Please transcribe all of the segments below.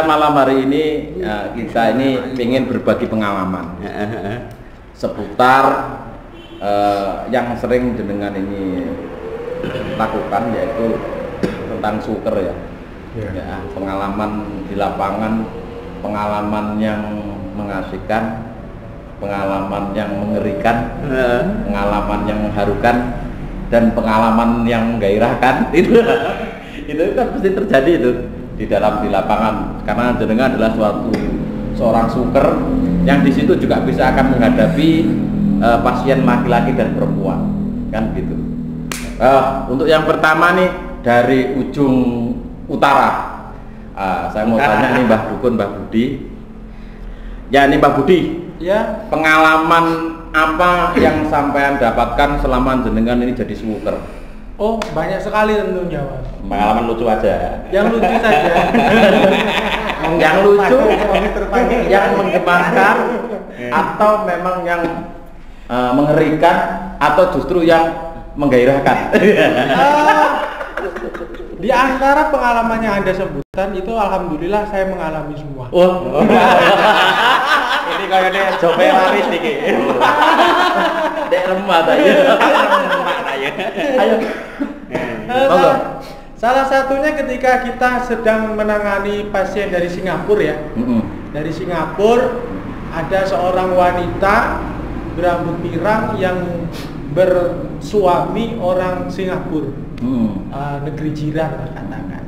kita malam hari ini kita ini ingin berbagi pengalaman seputar yang sering jenengan ini lakukan, yaitu tentang suker ya. Ya, pengalaman di lapangan, pengalaman yang mengasihkan, pengalaman yang mengerikan, pengalaman yang mengharukan, dan pengalaman yang menggairahkan. Itu kan pasti terjadi itu di lapangan, karena jenengan adalah seorang suker yang di situ juga bisa akan menghadapi pasien laki-laki dan perempuan, kan gitu. Untuk yang pertama nih dari ujung utara, saya mau tanya nih Mbah Dukun, Mbah Budi. Ya, ini Mbah Budi. Ya. Pengalaman apa yang sampean dapatkan selama jenengan ini jadi suker? Oh, banyak sekali tentunya, Mas. Pengalaman lucu aja. Yang lucu saja. Yang lucu, yang menggemaskan, atau memang yang mengerikan, atau justru yang menggairahkan? Di antara pengalaman yang Anda sebutkan itu alhamdulillah saya mengalami semua. Oh. Ini kayaknya jope waris iki. Dek remah ta ya. Ayo. Salah satunya ketika kita sedang menangani pasien dari Singapura ya. Dari Singapura ada seorang wanita berambut pirang yang bersuami orang Singapura, negeri jiran katakan.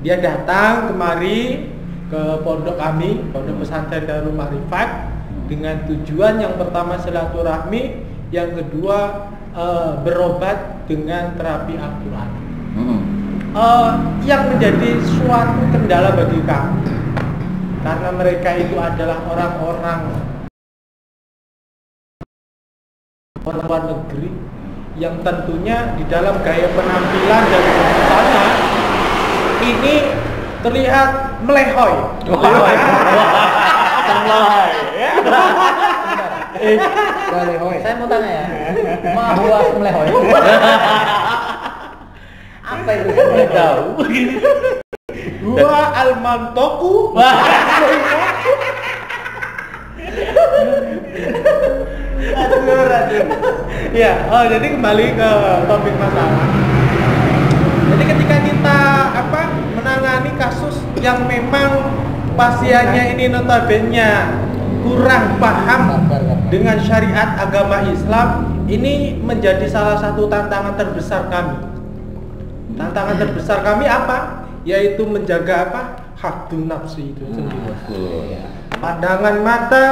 Dia datang kemari ke pondok kami, pondok pesantren Darul Ma'rifat, dengan tujuan yang pertama silaturahmi, yang kedua berobat dengan terapi Al-Quran. Yang menjadi suatu kendala bagi kami, karena mereka itu adalah orang-orang luar negeri yang tentunya di dalam gaya penampilan dan busana ini terlihat melehoy. Melehoy. Saya mau tanya ya, mahuas melehoy. Apa itu? Tidak tahu. Gua almantoku. Aduh. Ya, jadi kembali ke topik masalah. Jadi ketika kita menangani kasus yang memang pasiennya ini notabene kurang paham dengan syariat agama Islam, ini menjadi salah satu tantangan terbesar kami. Tantangan terbesar kami apa? Yaitu menjaga haddun nafsi itu sendiri. Pandangan mata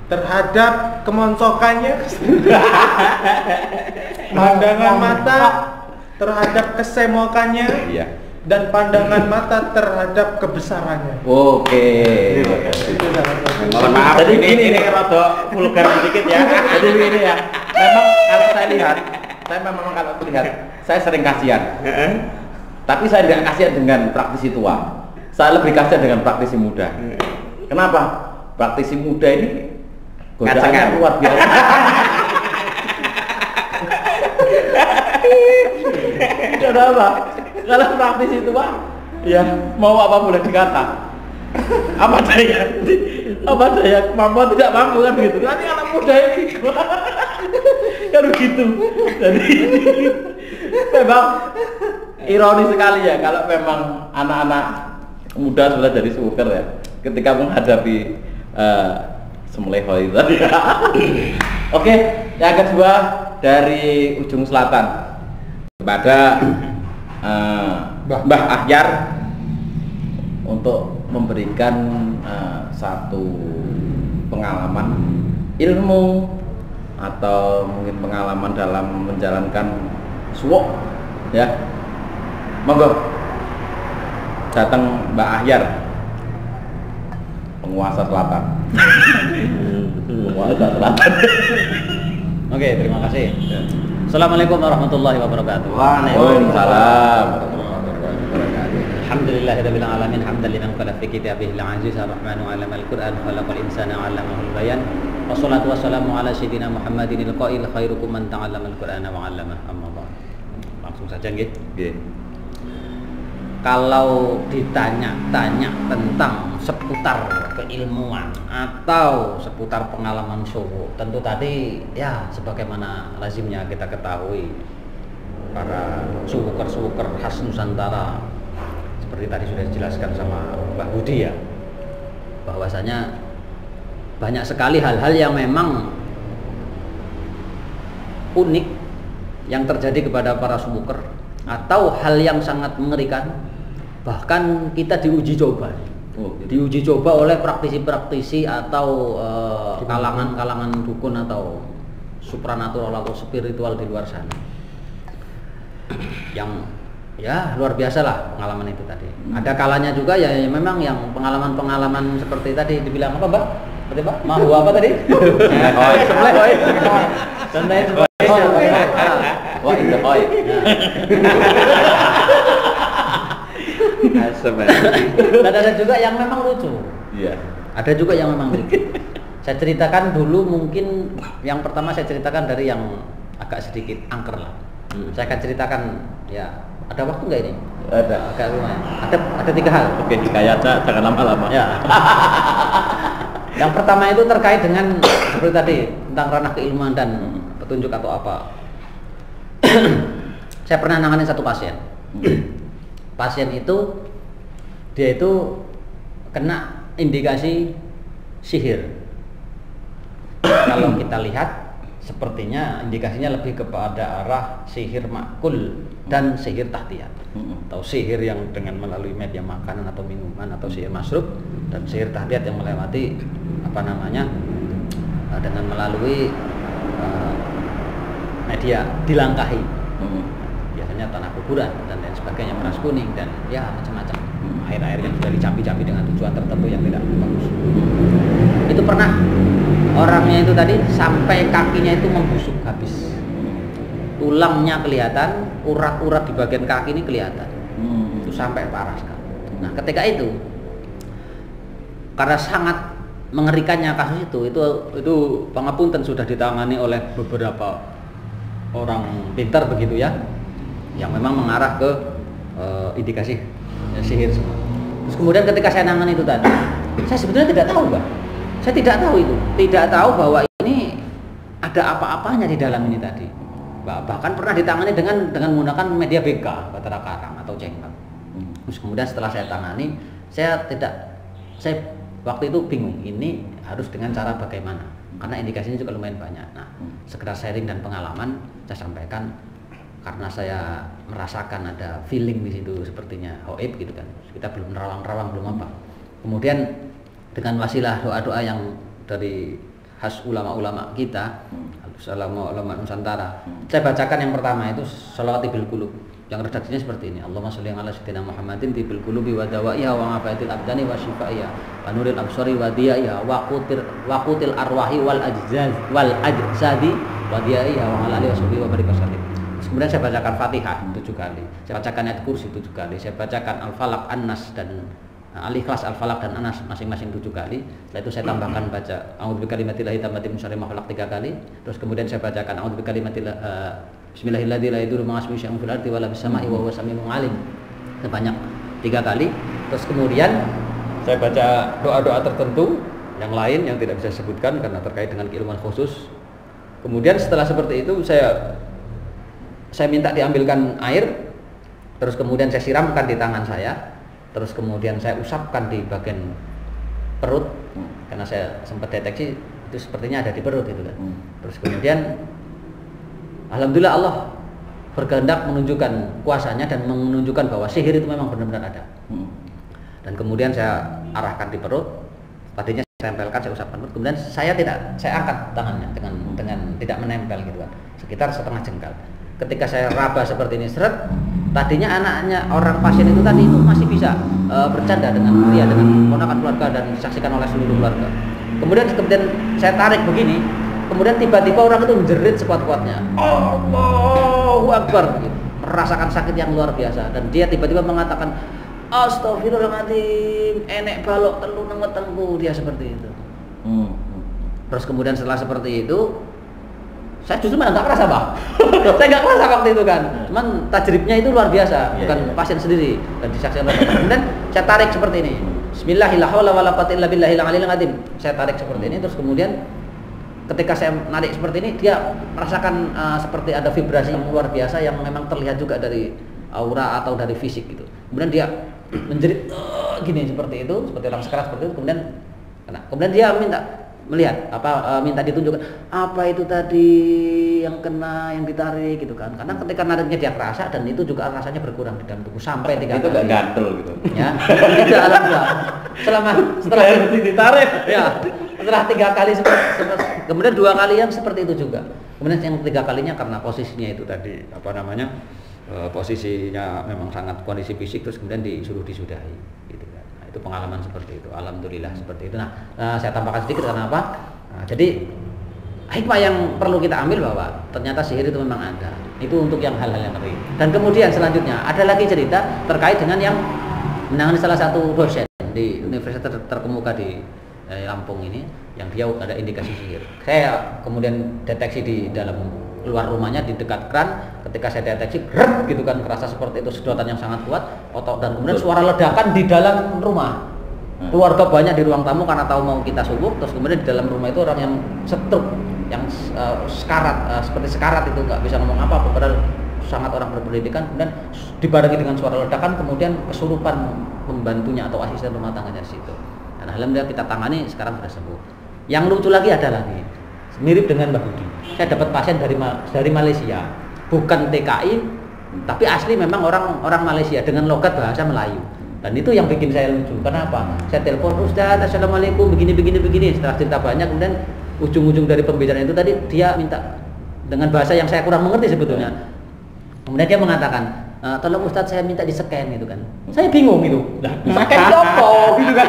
terhadap kemoncokannya, pandangan mata terhadap kesemokannya, dan pandangan mata terhadap kebesarannya. Oke. Mohon maaf, jadi ini rada vulgar sedikit ya. Jadi ini ya. Memang kalau saya lihat, saya sering kasihan. Tapi saya tidak kasihan dengan praktisi tua. Saya lebih kasihan dengan praktisi muda. Kenapa? Praktisi muda ini godaannya luar biasa. Kenapa? Kalau praktisi tua, ya mau apa boleh dikata. Apa daya kemampuan tidak mampu kan gitu. Nanti anak muda ini kan begitu. Jadi memang ironis sekali ya kalau memang anak-anak muda sudah jadi suker ya ketika menghadapi semelehoy tadi. Oke, yang kedua dari ujung selatan kepada Mbah Ahyar untuk memberikan satu pengalaman ilmu atau mungkin pengalaman dalam menjalankan suwok ya. Monggo datang Mbak Ahyar, penguasa selatan. Penguasa selatan. Oke, terima kasih. Assalamualaikum warahmatullahi wabarakatuh. Waalaikumsalam. Alhamdulillahirabbil alamin, hamdan liman qala fi kitabihil aziz ar-rahmanu 'allamal qur'an khalaqal insana 'allamahul bayan. Wassalatu wassalamu ala sayyidina Muhammadinil qail khairukum man ta'allamal qur'ana wa 'allamah. Amma ba'd. Langsung saja nggih. Nggih. kalau ditanya-tanya tentang seputar keilmuan atau seputar pengalaman suhu, tentu tadi ya sebagaimana lazimnya kita ketahui para suwuker khas Nusantara seperti tadi sudah dijelaskan sama Mbak Budi ya, bahwasanya banyak sekali hal-hal yang memang unik yang terjadi kepada para suwuker atau hal yang sangat mengerikan. Bahkan kita diuji coba oleh praktisi-praktisi atau kalangan-kalangan dukun atau supranatural atau spiritual di luar sana yang ya luar biasa lah pengalaman itu tadi. Ada kalanya juga ya memang yang pengalaman-pengalaman seperti tadi dibilang apa Mbak? Seperti Mbak? Mau apa tadi? Dan ada juga yang memang lucu. Iya. Ada juga yang memang lucu. Saya ceritakan dulu, mungkin yang pertama saya ceritakan dari yang agak sedikit angker lah. Saya akan ceritakan ya. Ada waktu nggak ini? Ada. Agak lumayan. Ada 3 hal. Oke, dikayata jangan lama-lama. Ya. Yang pertama itu terkait dengan seperti tadi tentang ranah keilmuan dan petunjuk atau apa. Saya pernah nanganin satu pasien. Pasien itu dia itu kena indikasi sihir. Kalau kita lihat sepertinya indikasinya lebih kepada arah sihir makul dan sihir tahtiyat, atau sihir yang dengan melalui media makanan atau minuman, atau sihir masrub, dan sihir tahtiyat yang melewati dengan melalui media dilangkahi. Biasanya tanah kuburan dan lain sebagainya, beras kuning dan ya macam-macam. Air-air yang sudah dicampi-campi dengan tujuan tertentu yang tidak bagus. Itu pernah orangnya itu tadi sampai kakinya itu membusuk habis. Tulangnya kelihatan, urat-urat di bagian kaki ini kelihatan. Itu sampai parah sekali. Nah, ketika itu karena sangat mengerikannya kasus itu pangapunten sudah ditangani oleh beberapa orang pintar begitu ya, yang memang mengarah ke indikasi sihir semua. Terus kemudian ketika saya nangani itu tadi, saya sebetulnya tidak tahu, Mbak. Saya tidak tahu itu, tidak tahu bahwa ini ada apa-apanya di dalam ini tadi. Bahkan pernah ditangani dengan menggunakan media BK, batara karang atau cengkak. Terus kemudian setelah saya tangani, saya waktu itu bingung, ini harus dengan cara bagaimana? Karena indikasinya juga lumayan banyak. Nah, sekedar sharing dan pengalaman saya sampaikan karena saya merasakan ada feeling di situ sepertinya hoib gitu kan. Kita belum nerawang-nerawang, belum apa. Kemudian dengan wasilah doa-doa yang dari khas ulama-ulama kita, ulama Nusantara, saya bacakan yang pertama itu sholawat tibil qulub. Yang redaksinya seperti ini. Allahumma sholli ala sayyidina Muhammadin tibil qulubi wa dawaiha wa afayatil abdani wa shifaiha wa nuril absari wa diyaiha wa qutil arwahi wal ajzadi wa diyaiha wa ala alihi washabihi wa barik wasallim. Kemudian saya bacakan Fatihah 7 kali. Saya bacakan ayat kursi 7 kali. Saya bacakan Al-Falaq, An-Nas dan Al-Ikhlas, Al-Falaq dan An-Nas masing-masing 7 kali. Setelah itu saya tambahkan baca A'udzu bikalimatillahi tammati min syarri ma khalaq 3 kali. Terus kemudian saya bacakan A'udzu bikalimatillahi Bismillahirrahmanirrahim la yadurru ma'a ismihi syai'un fil ardi wa la fis sama'i wa huwa samii'un 'alim. Sebanyak 3 kali. Terus kemudian saya baca doa-doa tertentu yang lain yang tidak bisa disebutkan karena terkait dengan keilmuan khusus. Kemudian setelah seperti itu saya minta diambilkan air, terus kemudian saya siramkan di tangan saya, terus kemudian saya usapkan di bagian perut karena saya sempat deteksi itu sepertinya ada di perut gitu kan. Terus kemudian alhamdulillah Allah berkehendak menunjukkan kuasanya dan menunjukkan bahwa sihir itu memang benar-benar ada. Dan kemudian saya arahkan di perut, tadinya saya tempelkan, saya usapkan perut, kemudian saya angkat tangannya dengan tidak menempel gitu kan, sekitar setengah jengkal. Ketika saya raba seperti ini seret, tadinya anaknya orang pasien itu tadi itu masih bisa bercanda dengan dia, dengan ponakan keluarga dan disaksikan oleh seluruh keluarga. Kemudian saya tarik begini, kemudian tiba-tiba orang itu menjerit sekuat-kuatnya, Allahu Akbar, merasakan sakit yang luar biasa, dan dia tiba-tiba mengatakan, Astagfirullahaladzim, enek balok telu nang wetengku, dia seperti itu. Terus kemudian setelah seperti itu, Saya justru malah nggak kerasa Pak. Saya nggak kerasa waktu itu kan. Cuman tajribnya itu luar biasa, bukan pasien sendiri dan disaksikan. Kemudian saya tarik seperti ini. Bismillahirrahmanirrahim. Saya tarik seperti ini, terus kemudian ketika saya narik seperti ini, dia merasakan seperti ada vibrasi yang luar biasa yang memang terlihat juga dari aura atau dari fisik gitu. Kemudian dia menjerit gini seperti itu, seperti orang sekarat seperti itu. Kemudian dia melihat minta ditunjukkan apa itu tadi yang kena, yang ditarik gitu kan. Karena ketika nariknya dia kerasa dan itu juga rasanya berkurang di dalam tubuh sampai 3 kali. Itu gak gantel gitu. Ya. Tidak alhamdulillah. Setelah ditarik. Ya. Setelah 3 kali kemudian 2 kali yang seperti itu juga. Kemudian yang 3 kalinya karena posisinya itu tadi posisinya memang sangat kondisi fisik, terus kemudian disuruh disudahi gitu kan. Nah, itu pengalaman seperti itu. Alhamdulillah seperti itu. Nah, saya tambahkan sedikit karena apa? Nah, jadi hikmah yang perlu kita ambil bahwa ternyata sihir itu memang ada. Itu untuk yang hal-hal yang ngeri. Dan kemudian selanjutnya ada lagi cerita terkait dengan yang menangani salah satu dosen di universitas terkemuka di Lampung ini, yang dia ada indikasi sihir. Saya kemudian deteksi di dalam keluar rumahnya di dekat kran. Ketika saya deteksi grep gitu kan, kerasa seperti itu, sedotan yang sangat kuat, dan kemudian suara ledakan di dalam rumah. Keluarga banyak di ruang tamu karena tahu mau kita subuh. Terus kemudian di dalam rumah itu orang yang stroke, yang sekarat, seperti sekarat itu, nggak bisa ngomong apa-apa, padahal sangat orang berpendidikan. Kemudian dibarengi dengan suara ledakan, kemudian kesurupan pembantunya atau asisten rumah tangganya di situ. Dan alhamdulillah kita tangani, sekarang sudah sembuh. Yang lucu lagi ada lagi, mirip dengan Mbak Budi. Saya dapat pasien dari Malaysia, bukan TKI, tapi asli memang orang Malaysia dengan logat bahasa Melayu. Dan itu yang bikin saya lucu. Kenapa? Saya telepon, Ustaz, assalamualaikum, begini. Setelah cerita banyak, kemudian ujung-ujung dari pembicaraan itu tadi dia minta dengan bahasa yang saya kurang mengerti sebetulnya. Kemudian dia mengatakan, tolong Ustadz, saya minta di-scan gitu kan. Saya bingung gitu. Scan apa gitu kan.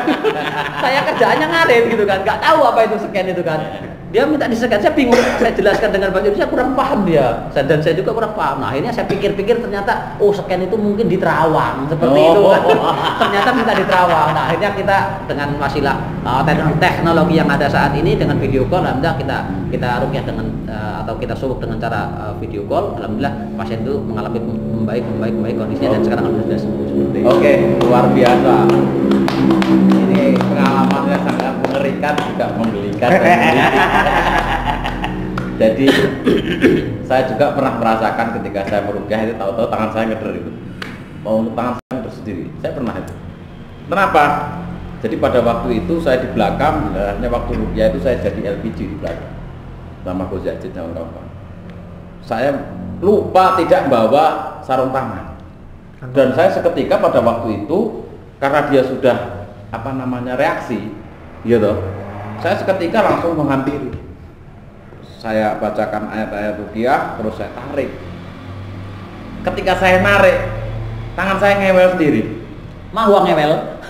Saya kerjaannya ngarit gitu kan. Enggak tahu apa itu scan itu kan. Dia minta di-scan, saya bingung. Saya jelaskan dengan bahasa Indonesia, kurang paham dia. Dan saya juga kurang paham. Nah, akhirnya saya pikir-pikir ternyata scan itu mungkin di Terawang seperti itu kan. Ternyata minta di Terawang. Nah, akhirnya kita dengan wasilah teknologi yang ada saat ini dengan video call, alhamdulillah kita ruqyah dengan atau kita suruh dengan cara video call. Alhamdulillah pasien itu mengalami membaik kondisinya dan sekarang alhamdulillah seperti itu. Oke, luar biasa. Ini pengalamannya sangat mengerikan juga menggelikan. Jadi saya juga pernah merasakan ketika saya meruqyah itu, tahu-tahu tangan saya ngeder itu. Tangan saya ngeder sendiri. Saya pernah itu. Kenapa? Jadi pada waktu itu saya di belakang, sebenarnya waktu ruqyah itu saya jadi LPG di belakang sama Gus Yazid dan kawan-kawan. Saya lupa tidak bawa sarung tangan. Dan saya seketika pada waktu itu, karena dia sudah reaksi, gitu. Saya seketika langsung menghampiri. Saya bacakan ayat-ayat ruqyah, terus saya tarik. Ketika saya narik, tangan saya ngewel sendiri. Mau ngewel?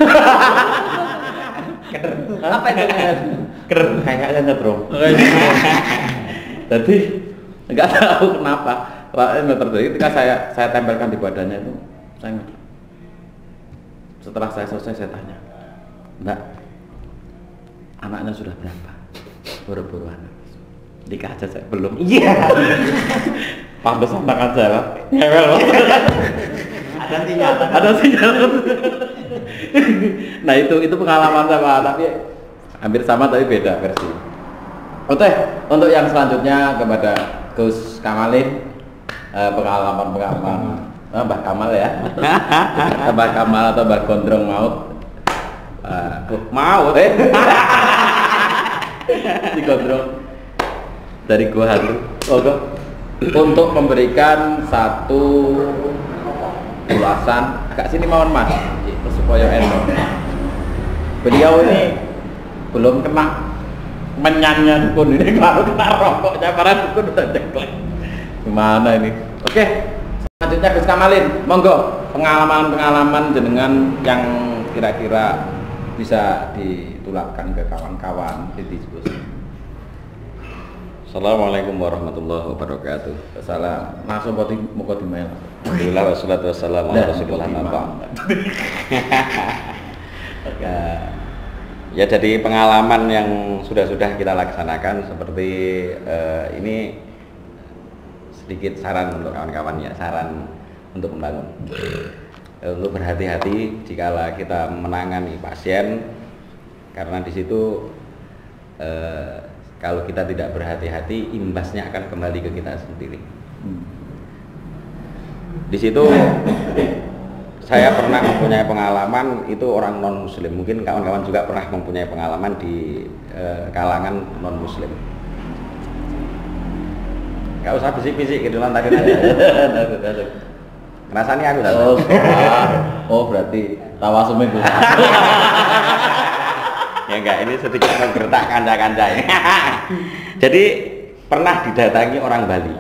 Apa itu ngewel? Keren, kayaknya nyetrum. Jadi nggak tahu kenapa. Terjadi ketika saya tempelkan di badannya itu, saya ngedrum. Setelah saya selesai, saya tanya, Mbak, anaknya sudah berapa? Buru-buru anak. Nikah aja saya belum. Iya. Pantesan tangan saya ngewel. Ada sinyal. Nah itu pengalaman saya, tapi hampir sama tapi beda versi. Oke, untuk yang selanjutnya kepada Gus Kamalin, pengalaman Mbah Kamal ya. Mbah Kamal atau Mbah Gondrong Maut. Si Gondrong dari Gua Hantu. Untuk memberikan satu ulasan agak sini mohon Mas supaya enak. Beliau ini belum kena menyanyi dukun ini, kalau kena rokoknya para dukun udah jeklek. Gimana ini? Oke, selanjutnya Gus Kamalin, monggo pengalaman jenengan yang kira-kira bisa ditularkan ke kawan-kawan di diskusi. Assalamualaikum warahmatullahi wabarakatuh. Salam. Langsung muka di mail. Alhamdulillah wassalatu wassalamu ala Rasulillah. Ya, jadi pengalaman yang sudah kita laksanakan seperti ini sedikit saran untuk kawan-kawan ya, saran untuk membangun. Untuk berhati-hati jikala kita menangani pasien, karena di situ kalau kita tidak berhati-hati, imbasnya akan kembali ke kita sendiri. Di situ saya pernah mempunyai pengalaman, itu orang non muslim, mungkin kawan-kawan juga pernah mempunyai pengalaman di kalangan non muslim. Gak usah bisik-bisik gitu tadi aja. Ngerasani aku tadi. Oh berarti tawasum itu. Ya enggak, ini sedikit menggertak kanca-kanca. Jadi pernah didatangi orang Bali.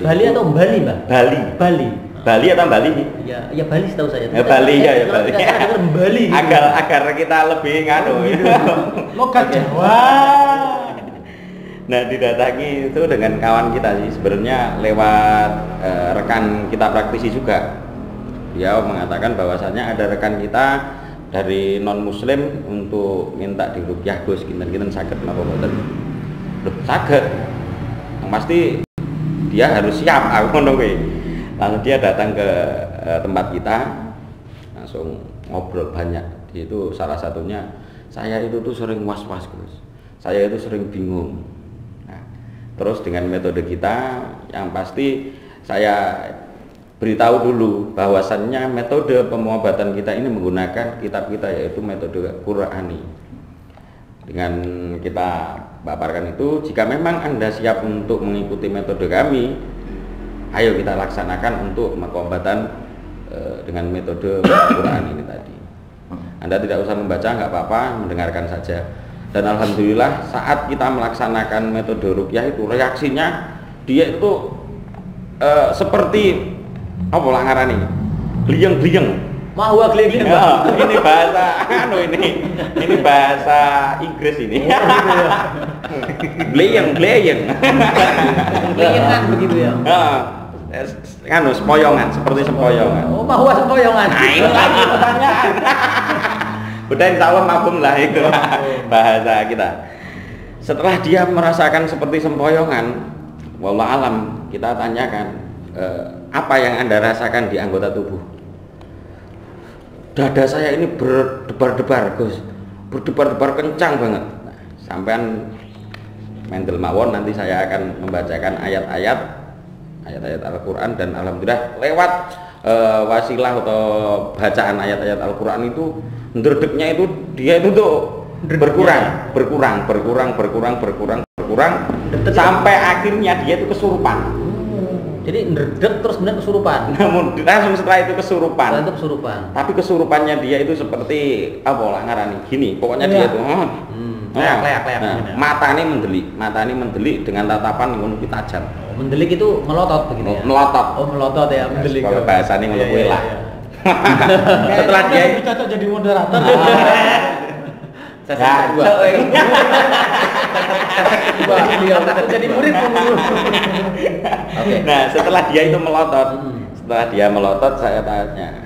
Bali atau Bali, Mbak? Bali atau Bali? Ya Bali setahu saya. Ya Bali ya Bali. Bali. Agar kita lebih nganu gitu. Logat Jawa. Nah, didatangi itu dengan kawan kita sih, sebenarnya lewat rekan kita praktisi juga. Dia mengatakan bahwasannya ada rekan kita dari non muslim untuk minta diruqyah Gus, kinten-kinten saged napa mboten. Loh, saged. Yang pasti dia harus siap, aku ngono kuwi. Lalu dia datang ke tempat kita, langsung ngobrol banyak. Itu salah satunya, saya itu tuh sering was-was Gus. Saya itu sering bingung. Terus dengan metode kita, yang pasti saya beritahu dulu bahwasannya metode pengobatan kita ini menggunakan kitab kita, yaitu metode Qur'ani. Dengan kita paparkan itu, jika memang Anda siap untuk mengikuti metode kami, ayo kita laksanakan untuk pengobatan dengan metode Qur'an ini tadi. Anda tidak usah membaca, nggak apa-apa, mendengarkan saja. Dan alhamdulillah saat kita melaksanakan metode ruqyah itu, reaksinya dia itu seperti apa lah ngarani? Gliyeng-gliyeng. Mahwa gliyeng-gliyeng. Ya, ini bahasa ini bahasa Inggris ini. Gliyeng-gliyeng. Gleyengan begitu ya. Nganu sempoyongan, seperti sempoyongan. Oh, mahwa sempoyongan. Nah, itu lagi pertanyaan. Udah insya Allah mabum lah itu bahasa kita. Setelah dia merasakan seperti sempoyongan, wallah alam, kita tanyakan apa yang Anda rasakan di anggota tubuh. Dada saya ini berdebar-debar Gus, berdebar-debar kencang banget. Nah, sampean mendel mawon, nanti saya akan membacakan ayat-ayat Al-Quran, dan alhamdulillah lewat wasilah atau bacaan ayat-ayat Al-Quran itu, ndredegnya itu dia itu tuh berkurang sampai akhirnya dia itu kesurupan. Jadi ndredeg terus kemudian kesurupan. Namun langsung setelah itu kesurupan. Tapi kesurupannya dia itu seperti apa lah ngarani gini, pokoknya dia itu leak. Matanya mendelik dengan tatapan yang lebih tajam. Mendelik itu melotot begitu ya? Melotot ya, mendelik. Kalau bahasanya ngono kuwi lah. Setelah dia cocok jadi moderator. Saya jadi murid. Oke. Nah, setelah dia itu melotot, saya tanya,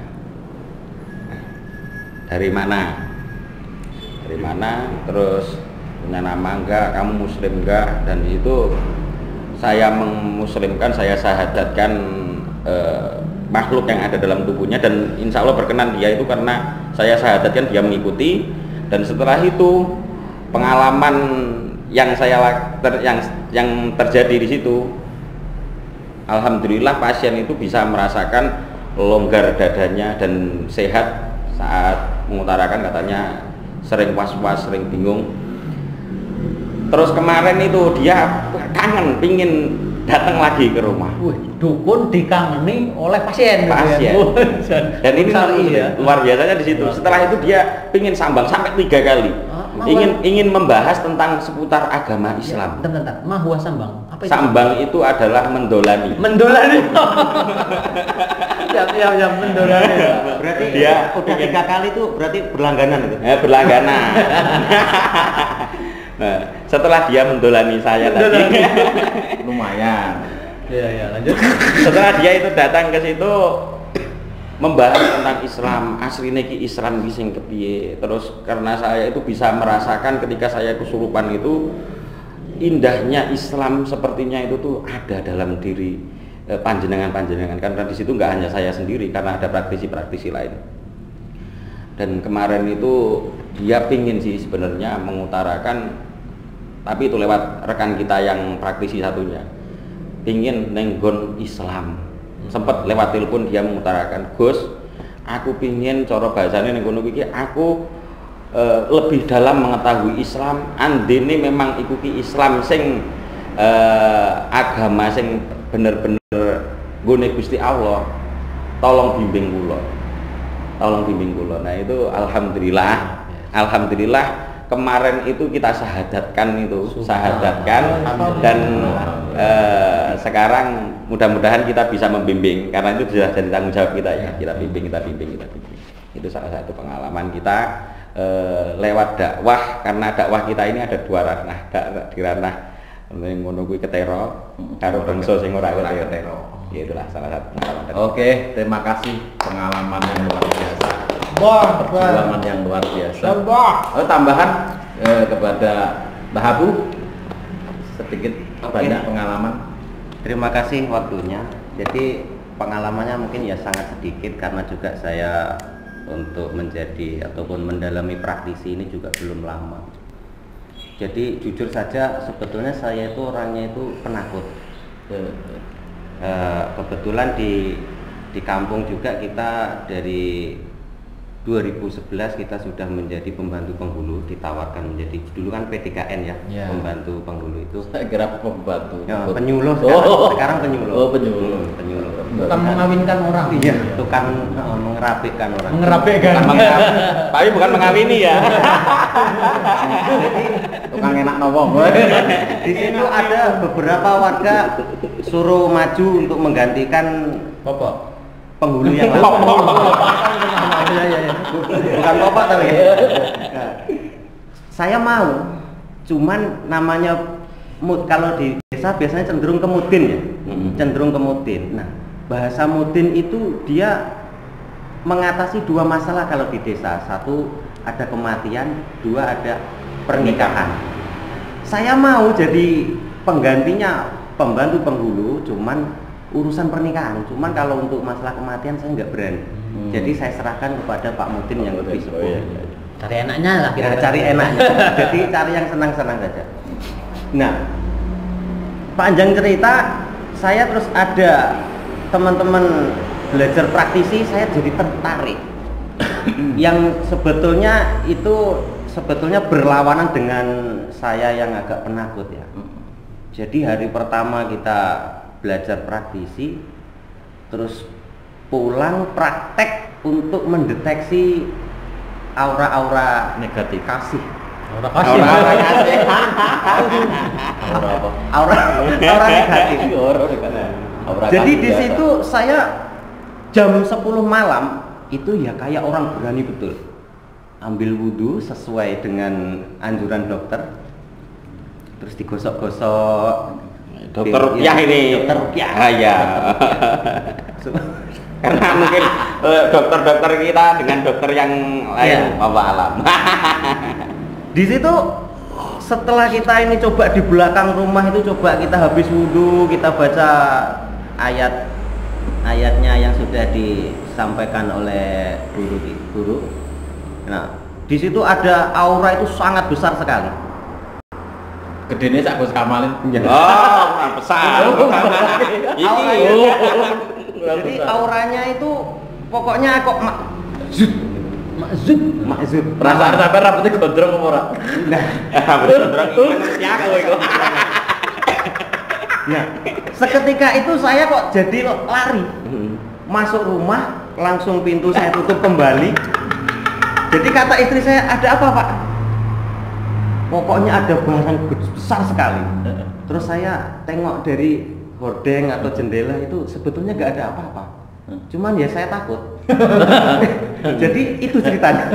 dari mana? Terus punya nama enggak? Kamu muslim enggak? Dan itu saya memuslimkan, saya syahadatkan makhluk yang ada dalam tubuhnya, dan insya Allah berkenan dia itu, karena saya syahadatkan dia mengikuti. Dan setelah itu pengalaman yang yang terjadi di situ, alhamdulillah pasien itu bisa merasakan longgar dadanya dan sehat saat mengutarakan, katanya sering was-was, sering bingung. Terus kemarin itu dia kangen, pingin datang lagi ke rumah. Dukun dikangeni oleh pasien. Dan ini luar biasanya di situ. Setelah itu dia pingin sambang sampai 3 kali. Ingin membahas tentang seputar agama Islam. Bentar. Mahwa sambang. Apa itu? Sambang itu adalah mendolani. Ya, mendolani. Berarti dia udah 3 kali itu berarti berlangganan itu. Berlangganan. Nah, setelah dia mendolani saya tadi, lumayan. Ya, lanjut. Setelah dia itu datang ke situ membahas tentang Islam, asline ki Islam ki sing kepiye. Terus karena saya itu bisa merasakan ketika saya kesurupan itu, indahnya Islam sepertinya itu tuh ada dalam diri panjenengan karena di situ nggak hanya saya sendiri, karena ada praktisi-praktisi lain. Dan kemarin itu dia pingin sih sebenarnya mengutarakan, tapi itu lewat rekan kita yang praktisi satunya, pingin nenggon Islam. Sempat lewat telepon dia mengutarakan, Gus, aku pingin cara bahasanya nenggon iki aku lebih dalam mengetahui Islam, andene memang ikuti Islam sing agama sing bener-bener nggone Gusti Allah, tolong bimbing kula. Nah itu alhamdulillah kemarin itu kita sahadatkan dan sekarang mudah-mudahan kita bisa membimbing, karena itu sudah jadi tanggung jawab kita ya, kita bimbing. Itu salah satu pengalaman kita lewat dakwah, karena dakwah kita ini ada dua ranah, di ranah ngono kuwi ketero karo bangsa sing ora ketero. Ya itulah salah satu pengalaman. Oke, terima kasih, pengalaman yang luar biasa. Pengalaman yang luar biasa. Tambahan kepada Mbah Abu sedikit banyak pengalaman. Terima kasih waktunya. Jadi pengalamannya mungkin ya sangat sedikit, karena juga saya untuk menjadi ataupun mendalami praktisi ini juga belum lama. Jadi jujur saja sebetulnya saya itu orangnya itu penakut. Kebetulan di kampung juga kita dari 2011 kita sudah menjadi pembantu penghulu, ditawarkan menjadi, dulu kan PDKN ya, pembantu penghulu itu. Saya kira pembantu. Ya, penyuluh sekarang penyuluh. Oh, penyuluh. Penyuluh. Bukan mengawinkan orang. Iya, tukang mengerapikan orang. Tapi bukan mengawini ya. Tukang enak nopo. Di situ ada beberapa warga suruh maju untuk menggantikan penghulu yang lama. Bukan bapak tapi ya. Saya mau, cuman namanya kalau di desa biasanya cenderung ke mudin ya, cenderung ke mudin. Nah, bahasa mudin itu dia mengatasi dua masalah kalau di desa. Satu ada kematian, dua ada pernikahan. Saya mau jadi penggantinya pembantu penghulu, cuman urusan pernikahan. Cuman kalau untuk masalah kematian saya nggak berani. Jadi saya serahkan kepada Pak Mudin yang lebih sepuh. Cari enaknya lah. Ya, cari enaknya. Jadi cari yang senang-senang saja. Nah, panjang cerita, saya terus ada teman-teman belajar praktisi, saya jadi tertarik. Yang sebetulnya berlawanan dengan saya yang agak penakut ya. Jadi hari pertama kita belajar praktisi, terus pulang praktek untuk mendeteksi aura-aura Negatif. kasih. Aura kasih. Aura negatif. Jadi di situ saya jam 10 malam itu ya kayak orang berani betul. Ambil wudhu sesuai dengan anjuran dokter, terus digosok-gosok. Dokter Rukyah ini. Dokter Rukyah. Ya. Karena mungkin dokter-dokter kita dengan dokter yang lain apa alam. Di situ setelah kita ini coba di belakang rumah itu coba kita habis wudhu, kita baca ayatnya yang sudah disampaikan oleh guru. Nah, di situ ada aura itu sangat besar sekali. Gedene sak Gus Kamalin. Oh, besar. Jadi auranya itu pokoknya kok maksud Perasaan sampai rambutnya gondrong apa ora? Nah, seketika itu saya kok jadi lari. Masuk rumah, langsung pintu saya tutup kembali. Jadi kata istri saya, ada apa Pak? Pokoknya ada barang besar sekali. Terus saya tengok dari hordeng atau jendela itu sebetulnya nggak ada apa-apa. Cuman ya saya takut. Jadi itu ceritanya.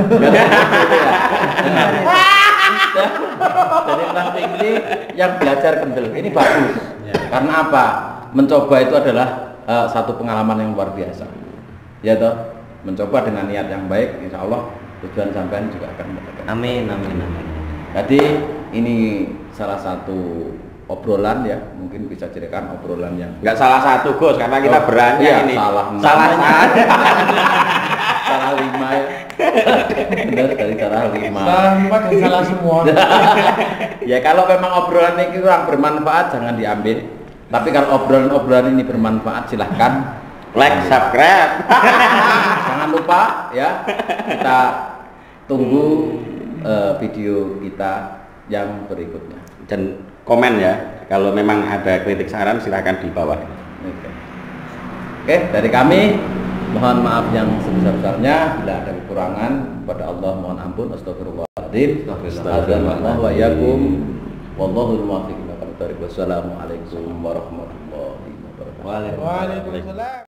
Jadi nanti ini yang belajar kendel ini bagus. Karena apa? Mencoba itu adalah satu pengalaman yang luar biasa. Ya toh, mencoba dengan niat yang baik, insya Allah tujuan sampean juga akan mendapatkan. Amin. Jadi ini salah satu obrolan ya, mungkin bisa jadikan obrolan yang Nggak salah satu Gus, karena kita berani iya, ini. salah satu. salah 5 ya. Benar dari salah 5. Salah 5 dan salah semua. Ya kalau memang obrolan ini kurang bermanfaat jangan diambil. Tapi kalau obrolan ini bermanfaat silahkan Like, subscribe. Jangan lupa ya, kita tunggu video kita yang berikutnya. Dan komen ya, kalau memang ada kritik saran silahkan di bawah. Oke, dari kami mohon maaf yang sebesar-besarnya bila ada kekurangan, kepada Allah mohon ampun. Astagfirullahaladzim. Astagfirullah wa iyyakum. Wallahul muwaffiq ila aqwamit thoriq. Wassalamualaikum warahmatullahi wabarakatuh. Waalaikumsalam.